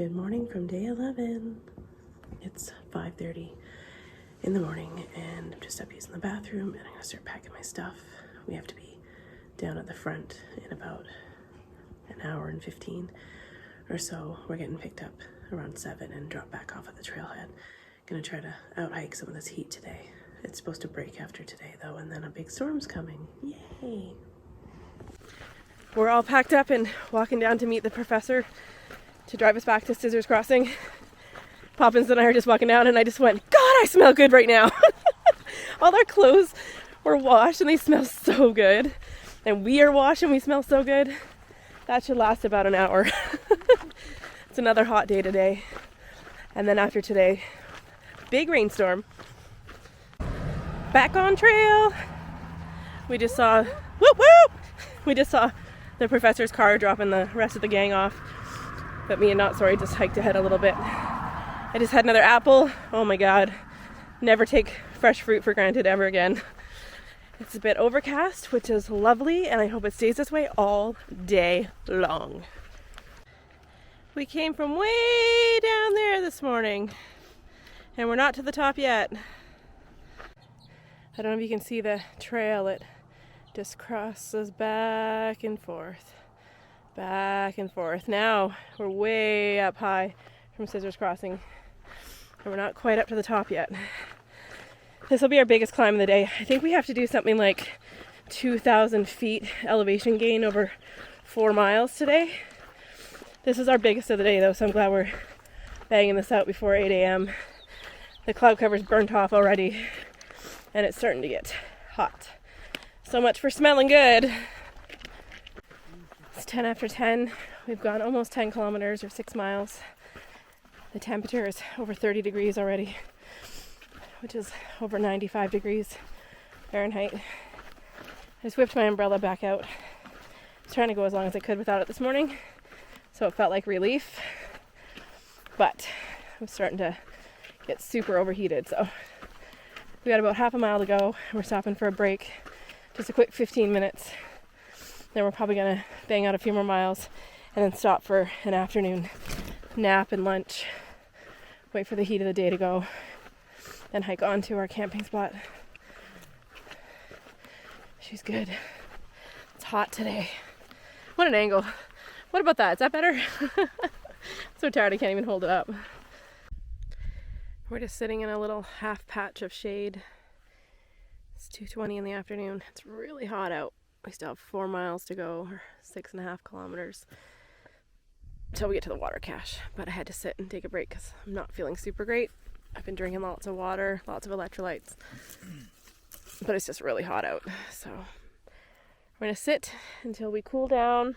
Good morning from day 11. It's 5:30 in the morning and I'm just up using the bathroom and I'm gonna start packing my stuff. We have to be down at the front in about an hour and 15 or so. We're getting picked up around 7 and drop back off at the trailhead. Gonna try to out hike some of this heat today. It's supposed to break after today though, and then a big storm's coming. Yay! We're all packed up and walking down to meet the professor to drive us back to Scissors Crossing. Poppins and I are just walking down and I just went, God, I smell good right now. All our clothes were washed and they smell so good. And we are washed and we smell so good. That should last about an hour. It's another hot day today. And then after today, big rainstorm. Back on trail. We just saw, whoop whoop! We just saw the professor's car dropping the rest of the gang off. But me and Not Sorry just hiked ahead a little bit. I just had another apple. Oh my God. Never take fresh fruit for granted ever again. It's a bit overcast, which is lovely, and I hope it stays this way all day long. We came from way down there this morning, and we're not to the top yet. I don't know if you can see the trail. It just crosses back and forth. Back and forth. Now we're way up high from Scissors Crossing, and we're not quite up to the top yet. This will be our biggest climb of the day. I think we have to do something like 2,000 feet elevation gain over 4 miles today. This is our biggest of the day though, so I'm glad we're banging this out before 8 a.m. The cloud cover's burnt off already, and it's starting to get hot. So much for smelling good. It's 10 after 10. We've gone almost 10 kilometers or 6 miles. The temperature is over 30 degrees already, which is over 95 degrees Fahrenheit. I just whipped my umbrella back out. I was trying to go as long as I could without it this morning, so it felt like relief. But I'm starting to get super overheated, so we got about half a mile to go. We're stopping for a break, just a quick 15 minutes. Then we're probably gonna bang out a few more miles and then stop for an afternoon nap and lunch. Wait for the heat of the day to go, then hike on to our camping spot. She's good. It's hot today. What an angle. What about that? Is that better? I'm so tired I can't even hold it up. We're just sitting in a little half patch of shade. It's 2:20 in the afternoon. It's really hot out. We still have 4 miles to go, or 6.5 kilometers, until we get to the water cache. But I had to sit and take a break because I'm not feeling super great. I've been drinking lots of water, lots of electrolytes, but it's just really hot out. So we're going to sit until we cool down,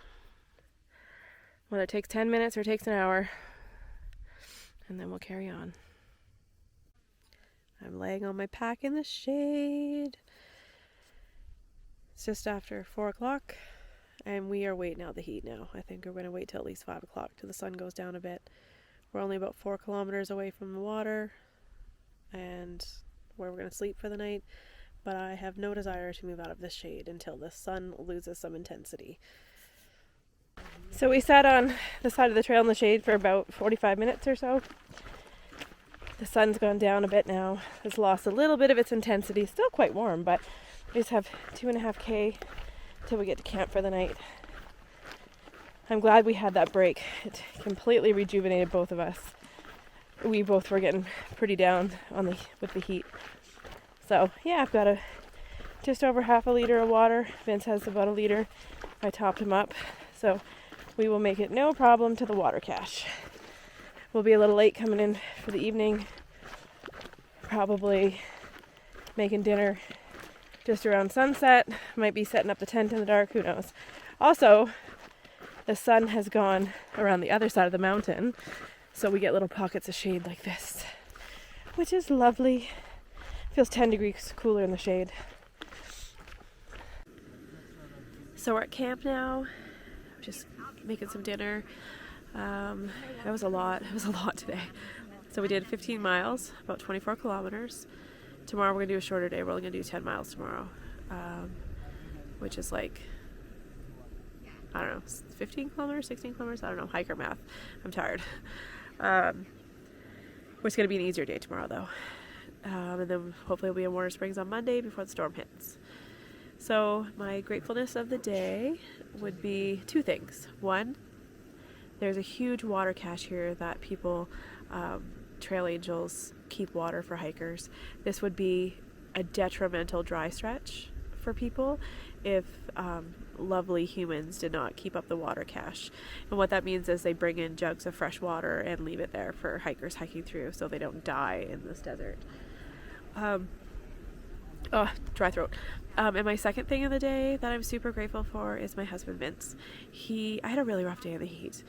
whether it takes 10 minutes or takes an hour, and then we'll carry on. I'm laying on my pack in the shade. It's just after 4 o'clock, and we are waiting out the heat now. I think we're going to wait till at least 5 o'clock till the sun goes down a bit. We're only about 4 kilometers away from the water and where we're going to sleep for the night, but I have no desire to move out of this shade until the sun loses some intensity. So we sat on the side of the trail in the shade for about 45 minutes or so. The sun's gone down a bit now. It's lost a little bit of its intensity. Still quite warm, but we just have 2.5K till we get to camp for the night. I'm glad we had that break. It completely rejuvenated both of us. We both were getting pretty down with the heat. So yeah, I've got just over half a liter of water. Vince has about a liter. I topped him up. So we will make it no problem to the water cache. We'll be a little late coming in for the evening. Probably making dinner just around sunset. Might be setting up the tent in the dark, who knows. Also, the sun has gone around the other side of the mountain, so we get little pockets of shade like this, which is lovely. Feels 10 degrees cooler in the shade. So we're at camp now, just making some dinner. It was a lot today. So we did 15 miles, about 24 kilometers. Tomorrow we're going to do a shorter day. We're only going to do 10 miles tomorrow, which is like I don't know, 15 kilometers, 16 kilometers, I don't know, hiker math. I'm tired. It's going to be an easier day tomorrow though. And then hopefully we'll be in Warner Springs on Monday before the storm hits. So my gratefulness of the day would be two things. One, there's a huge water cache here that people, trail angels, keep water for hikers. This would be a detrimental dry stretch for people if lovely humans did not keep up the water cache. And what that means is they bring in jugs of fresh water and leave it there for hikers hiking through so they don't die in this desert. Dry throat. And my second thing of the day that I'm super grateful for is my husband Vince. I had a really rough day in the heat.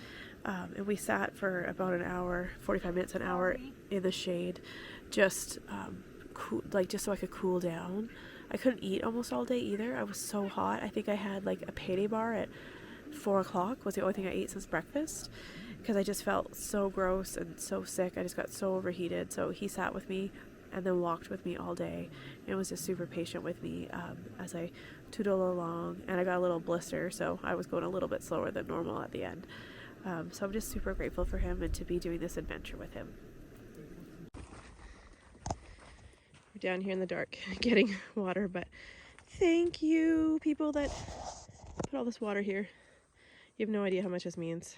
And we sat for about an hour, 45 minutes, an hour in the shade, just just so I could cool down. I couldn't eat almost all day either. I was so hot. I think I had like a payday bar at 4 o'clock was the only thing I ate since breakfast because I just felt so gross and so sick. I just got so overheated. So he sat with me and then walked with me all day and was just super patient with me as I tootled along. And I got a little blister, so I was going a little bit slower than normal at the end. So I'm just super grateful for him and to be doing this adventure with him. We're down here in the dark getting water, but thank you, people that put all this water here. You have no idea how much this means.